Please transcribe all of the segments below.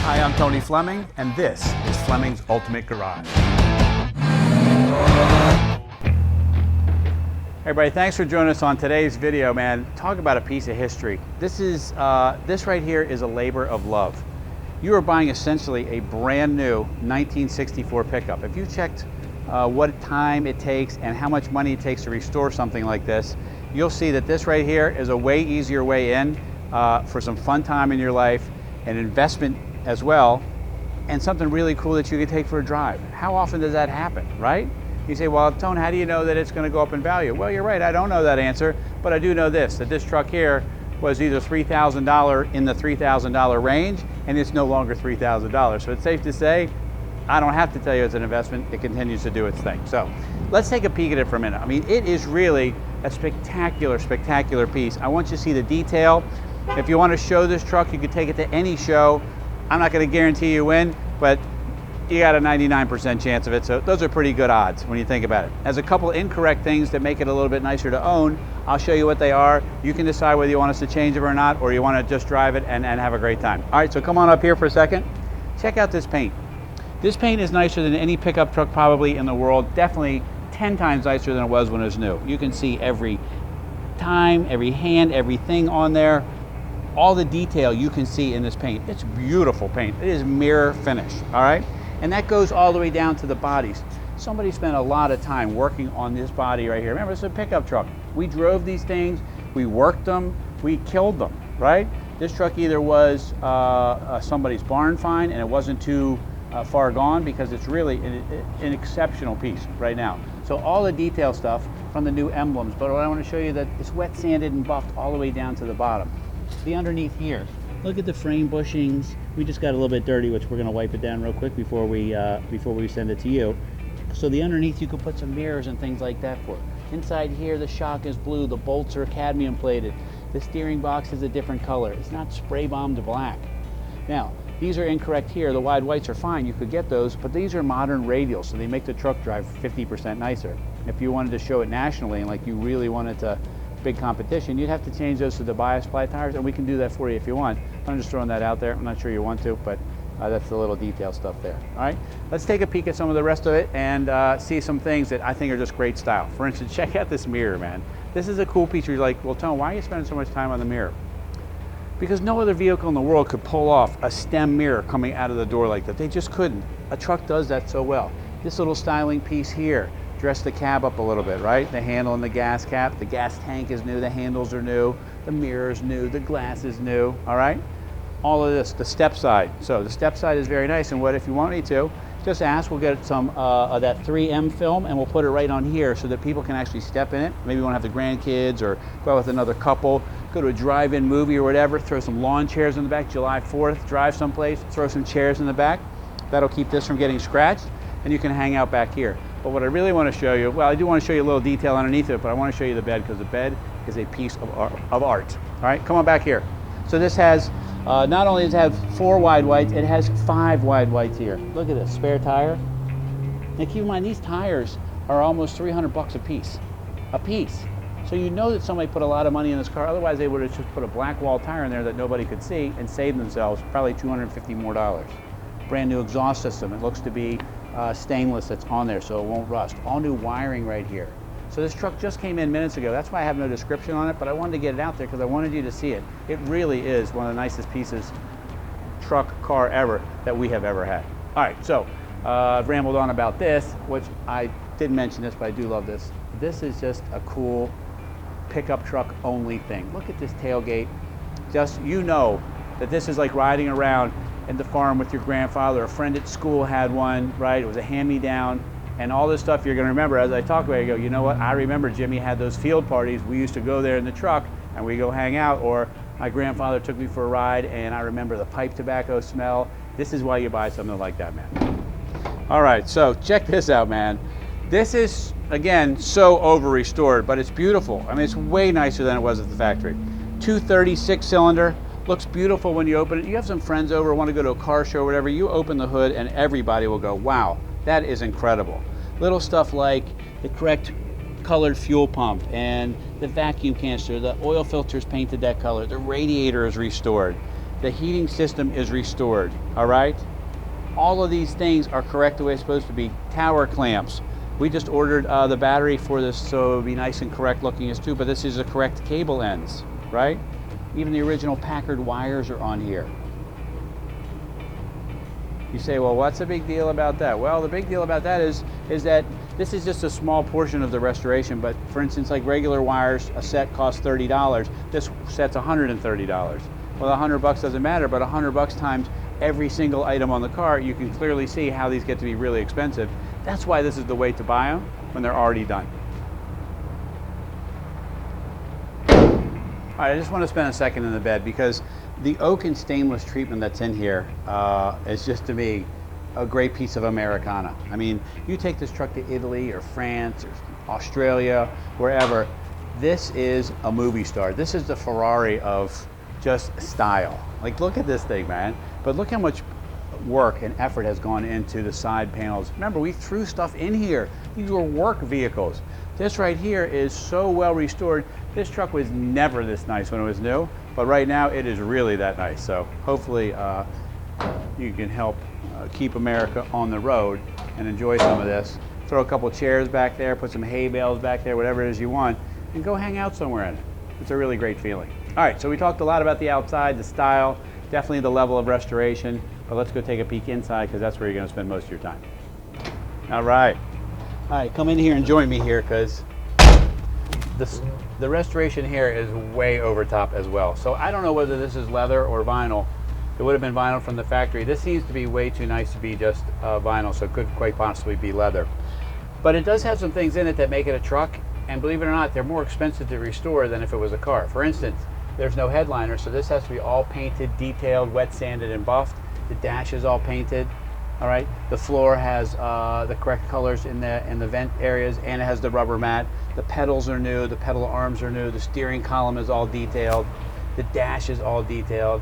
Hi, I'm Tony Fleming, and this is Fleming's Ultimate Garage. Hey everybody, thanks for joining us on today's video, man. Talk about a piece of history. This right here is a labor of love. You are buying essentially a brand new 1964 pickup. If you checked what time it takes and how much money it takes to restore something like this, you'll see that this right here is a way easier way in for some fun time in your life, an investment as well, and something really cool that you can take for a drive. How often does that happen, right? You say, well, Tone, how do you know that it's going to go up in value? Well, you're right, I don't know that answer, but I do know this, that this truck here was either $3,000 in the $3,000 range, and it's no longer $3,000. So it's safe to say, I don't have to tell you it's an investment, it continues to do its thing. So let's take a peek at it for a minute. I mean, it is really a spectacular, spectacular piece. I want you to see the detail. If you want to show this truck, you could take it to any show. I'm not going to guarantee you win, but you got a 99% chance of it, so those are pretty good odds when you think about it. There's a couple incorrect things that make it a little bit nicer to own. I'll show you what they are. You can decide whether you want us to change it or not, or you want to just drive it and have a great time. All right, so come on up here for a second. Check out this paint. This paint is nicer than any pickup truck probably in the world, definitely 10 times nicer than it was when it was new. You can see every time, every hand, everything on there. All the detail you can see in this paint. It's beautiful paint. It is mirror finish, all right? And that goes all the way down to the bodies. Somebody spent a lot of time working on this body right here. Remember, it's a pickup truck. We drove these things, we worked them, we killed them, right? This truck either was somebody's barn find and it wasn't too far gone, because it's really an exceptional piece right now. So all the detail stuff from the new emblems, but what I want to show you that it's wet sanded and buffed all the way down to the bottom. The underneath here, look at the frame bushings. We just got a little bit dirty, which we're going to wipe it down real quick before we send it to you. So the underneath, you can put some mirrors and things like that for. Inside here, the shock is blue, the bolts are cadmium plated, the steering box is a different color. It's not spray bombed black. Now, these are incorrect here. The wide whites are fine, you could get those, but these are modern radials, so they make the truck drive 50% nicer. If you wanted to show it nationally and like you really wanted to big competition, you'd have to change those to the bias ply tires, and we can do that for you if you want. I'm just throwing that out there. I'm not sure you want to, but that's the little detail stuff there. All right, let's take a peek at some of the rest of it and see some things that I think are just great style. For instance, check out this mirror, man. This is a cool piece. You're like, well, Tone, why are you spending so much time on the mirror? Because no other vehicle in the world could pull off a stem mirror coming out of the door like that. They just couldn't. A truck does that so well. This little styling piece here, dress the cab up a little bit, right? The handle and the gas cap, the gas tank is new, the handles are new, the mirror is new, the glass is new, all right? All of this, the step side. So the step side is very nice, and what if you want me to, just ask, we'll get some of that 3M film and we'll put it right on here so that people can actually step in it. Maybe you want to have the grandkids or go out with another couple, go to a drive-in movie or whatever, throw some lawn chairs in the back, July 4th, drive someplace, throw some chairs in the back. That'll keep this from getting scratched, and you can hang out back here. But what I really want to show you, well, I do want to show you a little detail underneath it, but I want to show you the bed, because the bed is a piece of art. All right, come on back here. So this has, not only does it have 4 wide whites, it has 5 wide whites here. Look at this, spare tire. Now keep in mind, these tires are almost $300 a piece. So you know that somebody put a lot of money in this car, otherwise they would have just put a black wall tire in there that nobody could see and saved themselves probably $250 more. Brand new exhaust system. It looks to be stainless that's on there, so it won't rust. All new wiring right here. So this truck just came in minutes ago. That's why I have no description on it, but I wanted to get it out there because I wanted you to see it. It really is one of the nicest pieces, truck, car ever that we have ever had. All right, so I've rambled on about this, which I didn't mention this, but I do love this. This is just a cool pickup truck only thing. Look at this tailgate. Just, you know that this is like riding around in the farm with your grandfather. A friend at school had one, right? It was a hand-me-down, and all this stuff you're going to remember as I talk about it. You go, you know what? I remember Jimmy had those field parties. We used to go there in the truck and we go hang out, or my grandfather took me for a ride and I remember the pipe tobacco smell. This is why you buy something like that, man. All right, so check this out, man. This is, again, so over-restored, but it's beautiful. I mean, it's way nicer than it was at the factory. 236 cylinder. Looks beautiful when you open it. You have some friends over, want to go to a car show or whatever, you open the hood and everybody will go, wow, that is incredible. Little stuff like the correct colored fuel pump and the vacuum canister, the oil filter is painted that color, the radiator is restored. The heating system is restored, all right? All of these things are correct the way it's supposed to be. Tower clamps. We just ordered the battery for this so it would be nice and correct looking as too, but this is the correct cable ends, right? Even the original Packard wires are on here. You say, well, what's the big deal about that? Well, the big deal about that is that this is just a small portion of the restoration, but for instance, like regular wires, a set costs $30. This set's $130. Well, $100 doesn't matter, but $100 times every single item on the car, you can clearly see how these get to be really expensive. That's why this is the way to buy them when they're already done. All right, I just want to spend a second in the bed because the oak and stainless treatment that's in here is just, to me, a great piece of Americana. I mean, you take this truck to Italy or France or Australia, wherever, this is a movie star. This is the Ferrari of just style. Like, look at this thing, man. But look how much work and effort has gone into the side panels. Remember, we threw stuff in here. These were work vehicles. This right here is so well restored. This truck was never this nice when it was new, but right now it is really that nice. So hopefully you can help keep America on the road and enjoy some of this. Throw a couple chairs back there, put some hay bales back there, whatever it is you want, and go hang out somewhere in it. It's a really great feeling. All right, so we talked a lot about the outside, the style, definitely the level of restoration, but let's go take a peek inside because that's where you're going to spend most of your time. All right, come in here and join me here because the restoration here is way over top as well. So I don't know whether this is leather or vinyl. It would have been vinyl from the factory. This seems to be way too nice to be just vinyl, so it could quite possibly be leather. But it does have some things in it that make it a truck, and believe it or not, they're more expensive to restore than if it was a car. For instance, there's no headliner, so this has to be all painted, detailed, wet sanded, and buffed. The dash is all painted. All right, the floor has the correct colors in the vent areas, and it has the rubber mat. The pedals are new, the pedal arms are new, the steering column is all detailed, the dash is all detailed.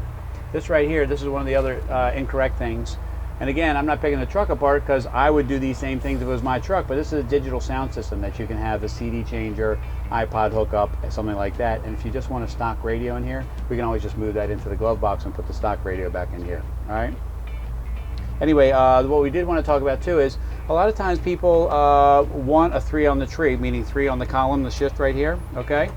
This right here, this is one of the other incorrect things. And again, I'm not picking the truck apart because I would do these same things if it was my truck, but this is a digital sound system that you can have the CD changer, iPod hookup, something like that. And if you just want a stock radio in here, we can always just move that into the glove box and put the stock radio back in here, all right? Anyway, what we did want to talk about too is a lot of times people want a 3 on the tree, meaning 3 on the column, the shift right here, okay?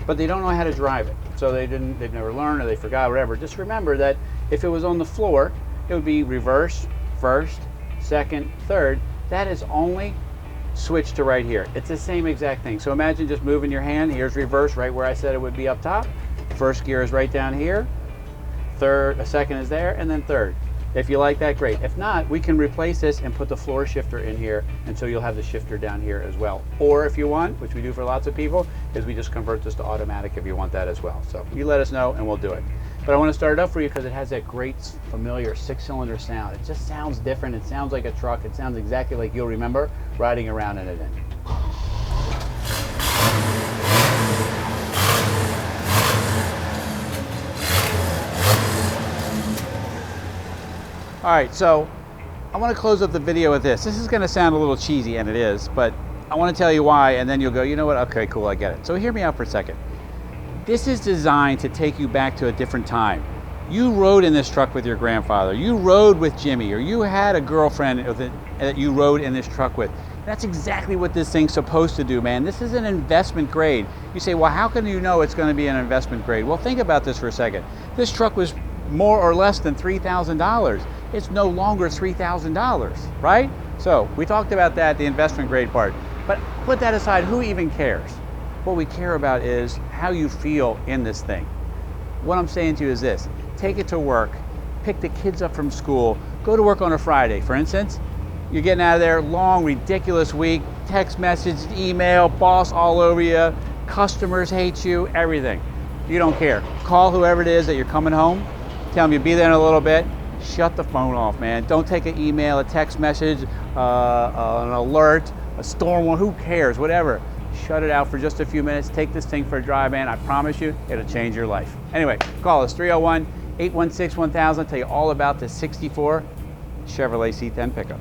But they don't know how to drive it. So they've never learned or they forgot, whatever. Just remember that if it was on the floor, it would be reverse, first, second, third. That is only switch to right here. It's the same exact thing. So imagine just moving your hand. Here's reverse right where I said it would be up top. First gear is right down here. Third, a second is there, and then third. If you like that, great. If not, we can replace this and put the floor shifter in here, and so you'll have the shifter down here as well. Or if you want, which we do for lots of people, is we just convert this to automatic if you want that as well. So you let us know and we'll do it. But I want to start it up for you because it has that great familiar 6-cylinder sound. It just sounds different. It sounds like a truck. It sounds exactly like you'll remember riding around in it. All right, so I want to close up the video with this. This is going to sound a little cheesy, and it is, but I want to tell you why, and then you'll go, you know what, okay, cool, I get it. So hear me out for a second. This is designed to take you back to a different time. You rode in this truck with your grandfather. You rode with Jimmy, or you had a girlfriend that you rode in this truck with. That's exactly what this thing's supposed to do, man. This is an investment grade. You say, well, how can you know it's going to be an investment grade? Well, think about this for a second. This truck was more or less than $3,000. It's no longer $3,000, right? So we talked about that, the investment grade part. But put that aside, who even cares? What we care about is how you feel in this thing. What I'm saying to you is this: take it to work, pick the kids up from school, go to work on a Friday. For instance, you're getting out of there, long, ridiculous week, text message, email, boss all over you, customers hate you, everything. You don't care. Call whoever it is that you're coming home, tell them you'll be there in a little bit. Shut the phone off, man. Don't take an email, a text message, an alert, a storm, who cares, whatever. Shut it out for just a few minutes. Take this thing for a drive, man. I promise you, it'll change your life. Anyway, call us 301-816-1000. I'll tell you all about the '64 Chevrolet C10 Pickup.